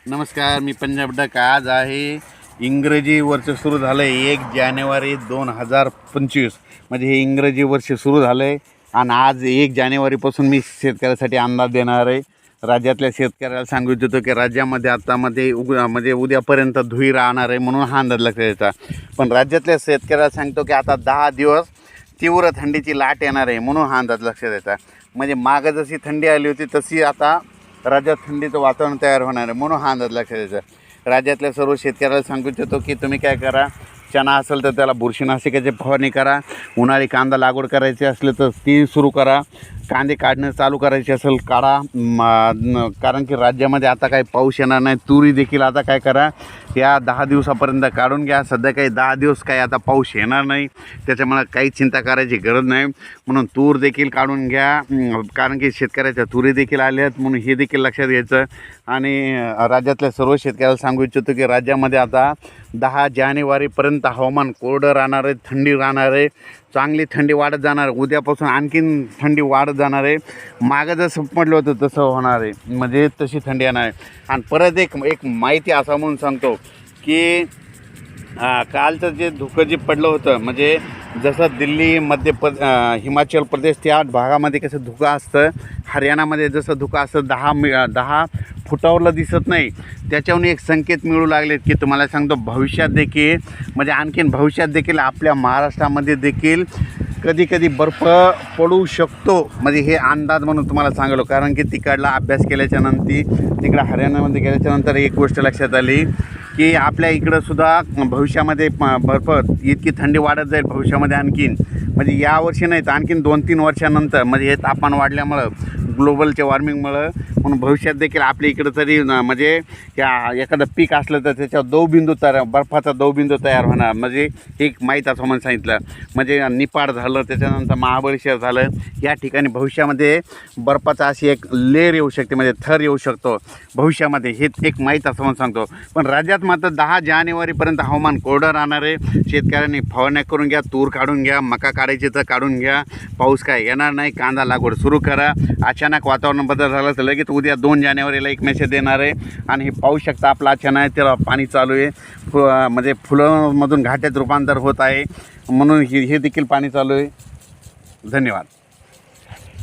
नमस्कार, मी पंजाब डक. आज आहे इंग्रजी वर्ष सुरू झालं आहे 1 जानेवारी 2025. म्हणजे हे इंग्रजी वर्ष सुरू झालं आहे आणि आज 1 जानेवारीपासून मी शेतकऱ्यासाठी अंदाज देणार आहे. राज्यातल्या शेतकऱ्याला सांगू इच्छितो की राज्यामध्ये म्हणजे उद्यापर्यंत धुई राहणार आहे, म्हणून हा अंदाज लक्षात द्यायचा. पण राज्यातल्या शेतकऱ्याला सांगतो की आता 10 दिवस तीव्र थंडीची लाट येणार आहे, म्हणून हा अंदाज लक्षात द्यायचा. म्हणजे मागं जशी थंडी आली होती तशी आता राज्यात थंडीचं वातावरण तयार होणार आहे, म्हणून हा अंदाज लक्षात द्यायचा. राज्यातल्या सर्व शेतकऱ्याला सांगू इच्छितो की तुम्ही काय करा, चणा असेल तर त्याला बुरशीनाशकाची फवारणी करा. उन्हाळी कांदा लागवड करायची असले तर ती सुरू करा. कांदे काढणं चालू करायचे असेल काढा. कारण की राज्यामध्ये आता काही पाऊस येणार नाही. तुरी देखील आता काय करा, या 10 दिवसापर्यंत काढून घ्या. सध्या काही 10 दिवस काही आता पाऊस येणार नाही, त्याच्यामुळे काही चिंता करायची गरज नाही. म्हणून तूर देखील काढून घ्या, कारण की शेतकऱ्याच्या तुरी देखील आल्या आहेत, म्हणून हे देखील लक्षात घ्यायचं. आणि राज्यातल्या सर्व शेतकऱ्याला सांगू इच्छितो की राज्यामध्ये आता 10 जानेवारीपर्यंत हवामान कोरडं राहणार आहे, थंडी राहणार आहे, चांगली थंडी वाढत जाणार. उद्यापासून आणखीन थंडी वाढत जाणार आहे. मागं जसं म्हटलं होतं तसं होणार आहे, म्हणजे तशी थंडी येणार आहे. आणि परत एक माहिती असं म्हणून सांगतो की कालचं जे धुकं जे पडलं होतं, म्हणजे जसं दिल्ली हिमाचल प्रदेश त्या भागामध्ये कसं धुकं असतं, हरियाणामध्ये जसं धुकं असतं 10 फुटावरला दिसत नाही, त्याच्याहून एक संकेत मिळू लागलेत की तुम्हाला सांगतो भविष्यात देखील, म्हणजे आणखीन भविष्यात देखील आपल्या महाराष्ट्रामध्ये देखील कधी बर्फ पडू शकतो. म्हणजे हे अंदाज म्हणून तुम्हाला सांगलो, कारण की तिकडला अभ्यास केल्याच्यानंतर तिकडं हरियाणामध्ये गेल्याच्यानंतर एक गोष्ट लक्षात आली की आपल्या इकडं सुद्धा भविष्यामध्ये बर्फ इतकी थंडी वाढत जाईल भविष्यामध्ये आणखीन. म्हणजे यावर्षी नाही तर आणखीन 2-3 वर्षानंतर, म्हणजे हे तापमान वाढल्यामुळं, ग्लोबलच्या वॉर्मिंगमुळं, म्हणून भविष्यात देखील आपल्या इकडं तरी म्हणजे या एखादं पीक असलं तर त्याच्यावर दवबिंदू बर्फाचा दवबिंदू तयार होणार. म्हणजे एक माहीत असं म्हणून सांगितलं. म्हणजे निपाड झालं, त्याच्यानंतर महाबळेश्वर झालं, या ठिकाणी भविष्यामध्ये बर्फाचा अशी एक लेअर येऊ शकते, म्हणजे थर येऊ शकतो भविष्यामध्ये. हे एक माहीत असं म्हणून सांगतो. पण राज्यात मात्र 10 जानेवारीपर्यंत हवामान कोरडं राहणार आहे. शेतकऱ्यांनी फवारण्या करून घ्या, तूर काढून घ्या, मका काढायची तर काढून घ्या. पाऊस काय येणार नाही, कांदा लागवड सुरू करा. अचानक वातावरण बदल झालं तर लगेच उद्या 2 जानेवारीला एक मेसेज देणार आहे. आणि हे पाहू शकता आपला अचानक आहे, त्याला पाणी चालू आहे. म्हणजे फुलांमधून घाट्यात रूपांतर होत आहे, म्हणून हे देखील पाणी चालू आहे. धन्यवाद.